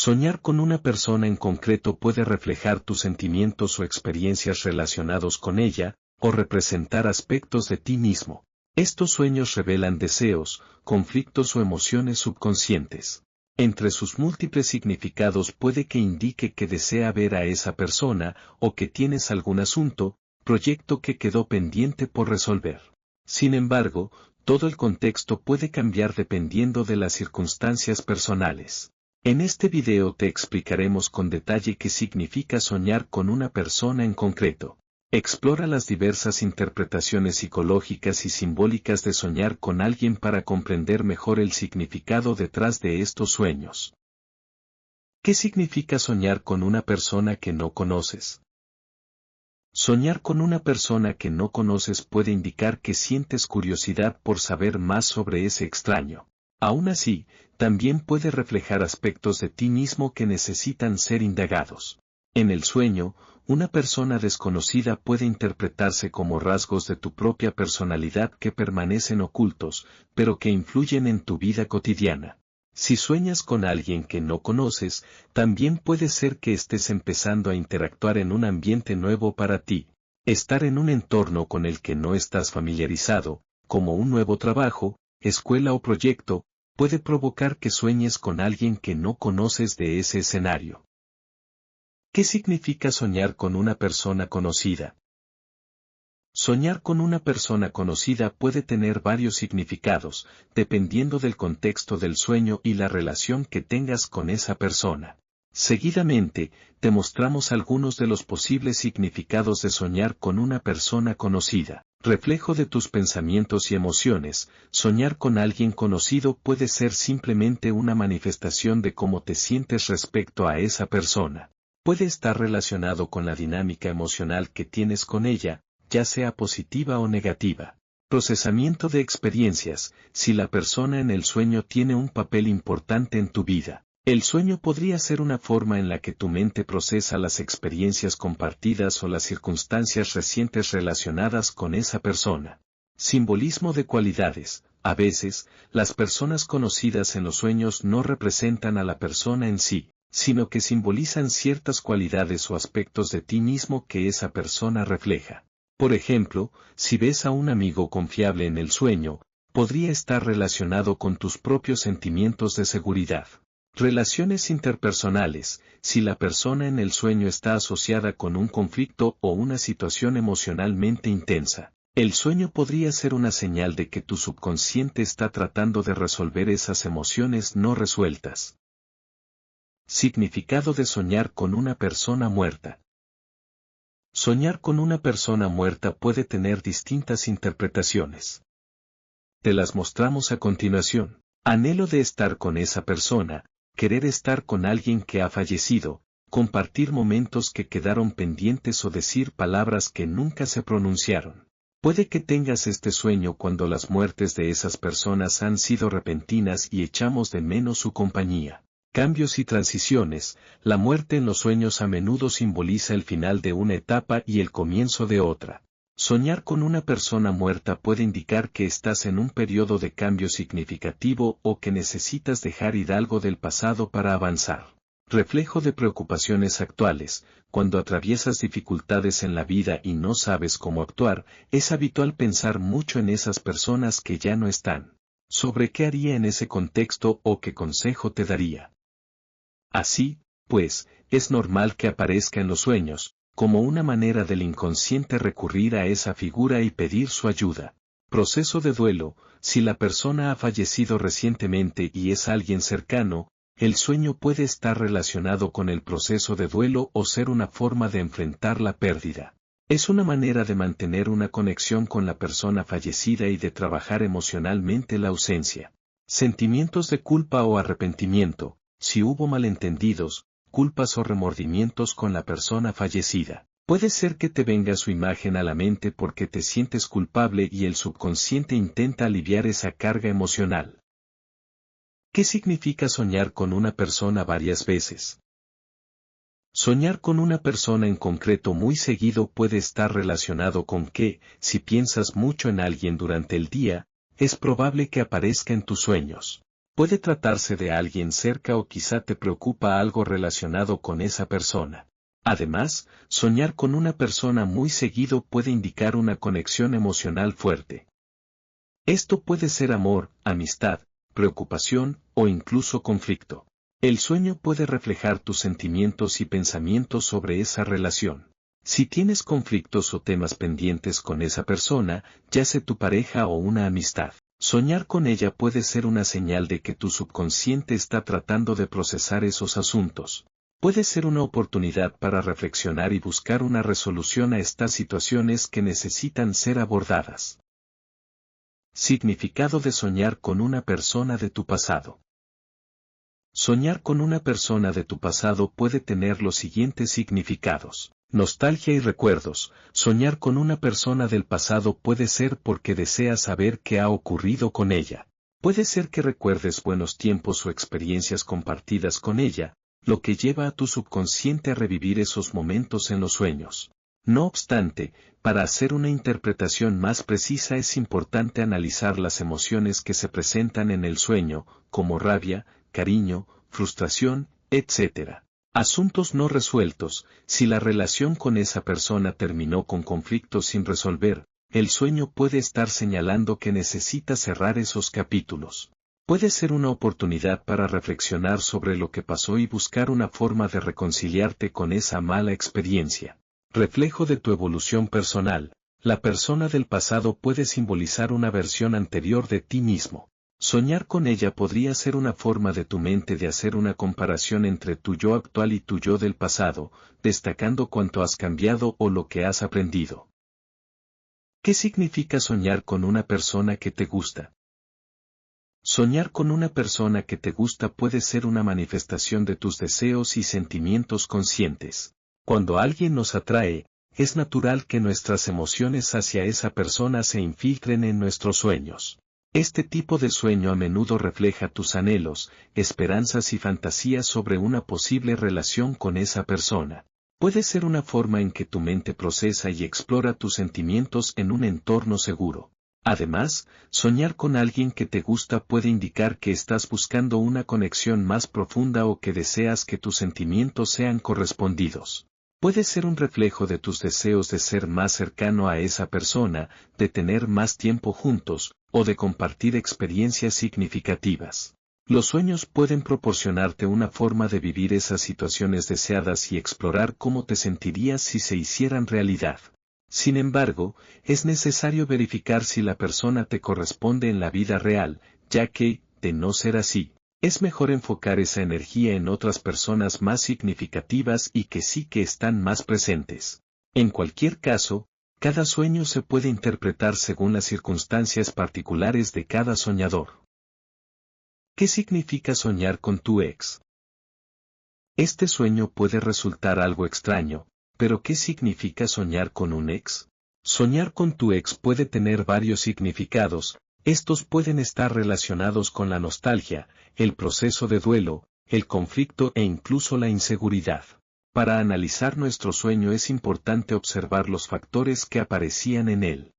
Soñar con una persona en concreto puede reflejar tus sentimientos o experiencias relacionados con ella, o representar aspectos de ti mismo. Estos sueños revelan deseos, conflictos o emociones subconscientes. Entre sus múltiples significados puede que indique que desea ver a esa persona, o que tienes algún asunto, proyecto que quedó pendiente por resolver. Sin embargo, todo el contexto puede cambiar dependiendo de las circunstancias personales. En este video te explicaremos con detalle qué significa soñar con una persona en concreto. Explora las diversas interpretaciones psicológicas y simbólicas de soñar con alguien para comprender mejor el significado detrás de estos sueños. ¿Qué significa soñar con una persona que no conoces? Soñar con una persona que no conoces puede indicar que sientes curiosidad por saber más sobre ese extraño. Aún así, también puede reflejar aspectos de ti mismo que necesitan ser indagados. En el sueño, una persona desconocida puede interpretarse como rasgos de tu propia personalidad que permanecen ocultos, pero que influyen en tu vida cotidiana. Si sueñas con alguien que no conoces, también puede ser que estés empezando a interactuar en un ambiente nuevo para ti. Estar en un entorno con el que no estás familiarizado, como un nuevo trabajo, escuela o proyecto, puede provocar que sueñes con alguien que no conoces de ese escenario. ¿Qué significa soñar con una persona conocida? Soñar con una persona conocida puede tener varios significados, dependiendo del contexto del sueño y la relación que tengas con esa persona. Seguidamente, te mostramos algunos de los posibles significados de soñar con una persona conocida. Reflejo de tus pensamientos y emociones. Soñar con alguien conocido puede ser simplemente una manifestación de cómo te sientes respecto a esa persona. Puede estar relacionado con la dinámica emocional que tienes con ella, ya sea positiva o negativa. Procesamiento de experiencias. Si la persona en el sueño tiene un papel importante en tu vida, el sueño podría ser una forma en la que tu mente procesa las experiencias compartidas o las circunstancias recientes relacionadas con esa persona. Simbolismo de cualidades. A veces, las personas conocidas en los sueños no representan a la persona en sí, sino que simbolizan ciertas cualidades o aspectos de ti mismo que esa persona refleja. Por ejemplo, si ves a un amigo confiable en el sueño, podría estar relacionado con tus propios sentimientos de seguridad. Relaciones interpersonales. Si la persona en el sueño está asociada con un conflicto o una situación emocionalmente intensa, el sueño podría ser una señal de que tu subconsciente está tratando de resolver esas emociones no resueltas. Significado de soñar con una persona muerta. Soñar con una persona muerta puede tener distintas interpretaciones. Te las mostramos a continuación. Anhelo de estar con esa persona. Querer estar con alguien que ha fallecido, compartir momentos que quedaron pendientes o decir palabras que nunca se pronunciaron. Puede que tengas este sueño cuando las muertes de esas personas han sido repentinas y echamos de menos su compañía. Cambios y transiciones. La muerte en los sueños a menudo simboliza el final de una etapa y el comienzo de otra. Soñar con una persona muerta puede indicar que estás en un periodo de cambio significativo o que necesitas dejar ir algo del pasado para avanzar. Reflejo de preocupaciones actuales. Cuando atraviesas dificultades en la vida y no sabes cómo actuar, es habitual pensar mucho en esas personas que ya no están. ¿Sobre qué haría en ese contexto o qué consejo te daría? Así, pues, es normal que aparezca en los sueños, como una manera del inconsciente recurrir a esa figura y pedir su ayuda. Proceso de duelo. Si la persona ha fallecido recientemente y es alguien cercano, el sueño puede estar relacionado con el proceso de duelo o ser una forma de enfrentar la pérdida. Es una manera de mantener una conexión con la persona fallecida y de trabajar emocionalmente la ausencia. Sentimientos de culpa o arrepentimiento. Si hubo malentendidos, culpas o remordimientos con la persona fallecida, puede ser que te venga su imagen a la mente porque te sientes culpable y el subconsciente intenta aliviar esa carga emocional. ¿Qué significa soñar con una persona varias veces? Soñar con una persona en concreto muy seguido puede estar relacionado con que, si piensas mucho en alguien durante el día, es probable que aparezca en tus sueños. Puede tratarse de alguien cerca o quizá te preocupa algo relacionado con esa persona. Además, soñar con una persona muy seguido puede indicar una conexión emocional fuerte. Esto puede ser amor, amistad, preocupación o incluso conflicto. El sueño puede reflejar tus sentimientos y pensamientos sobre esa relación. Si tienes conflictos o temas pendientes con esa persona, ya sea tu pareja o una amistad, soñar con ella puede ser una señal de que tu subconsciente está tratando de procesar esos asuntos. Puede ser una oportunidad para reflexionar y buscar una resolución a estas situaciones que necesitan ser abordadas. Significado de soñar con una persona de tu pasado. Soñar con una persona de tu pasado puede tener los siguientes significados. Nostalgia y recuerdos. Soñar con una persona del pasado puede ser porque deseas saber qué ha ocurrido con ella. Puede ser que recuerdes buenos tiempos o experiencias compartidas con ella, lo que lleva a tu subconsciente a revivir esos momentos en los sueños. No obstante, para hacer una interpretación más precisa es importante analizar las emociones que se presentan en el sueño, como rabia, cariño, frustración, etc. Asuntos no resueltos. Si la relación con esa persona terminó con conflictos sin resolver, el sueño puede estar señalando que necesita cerrar esos capítulos. Puede ser una oportunidad para reflexionar sobre lo que pasó y buscar una forma de reconciliarte con esa mala experiencia. Reflejo de tu evolución personal. La persona del pasado puede simbolizar una versión anterior de ti mismo. Soñar con ella podría ser una forma de tu mente de hacer una comparación entre tu yo actual y tu yo del pasado, destacando cuánto has cambiado o lo que has aprendido. ¿Qué significa soñar con una persona que te gusta? Soñar con una persona que te gusta puede ser una manifestación de tus deseos y sentimientos conscientes. Cuando alguien nos atrae, es natural que nuestras emociones hacia esa persona se infiltren en nuestros sueños. Este tipo de sueño a menudo refleja tus anhelos, esperanzas y fantasías sobre una posible relación con esa persona. Puede ser una forma en que tu mente procesa y explora tus sentimientos en un entorno seguro. Además, soñar con alguien que te gusta puede indicar que estás buscando una conexión más profunda o que deseas que tus sentimientos sean correspondidos. Puede ser un reflejo de tus deseos de ser más cercano a esa persona, de tener más tiempo juntos, o de compartir experiencias significativas. Los sueños pueden proporcionarte una forma de vivir esas situaciones deseadas y explorar cómo te sentirías si se hicieran realidad. Sin embargo, es necesario verificar si la persona te corresponde en la vida real, ya que, de no ser así, es mejor enfocar esa energía en otras personas más significativas y que sí que están más presentes. En cualquier caso, cada sueño se puede interpretar según las circunstancias particulares de cada soñador. ¿Qué significa soñar con tu ex? Este sueño puede resultar algo extraño, pero ¿qué significa soñar con un ex? Soñar con tu ex puede tener varios significados. Estos pueden estar relacionados con la nostalgia, el proceso de duelo, el conflicto e incluso la inseguridad. Para analizar nuestro sueño es importante observar los factores que aparecían en él.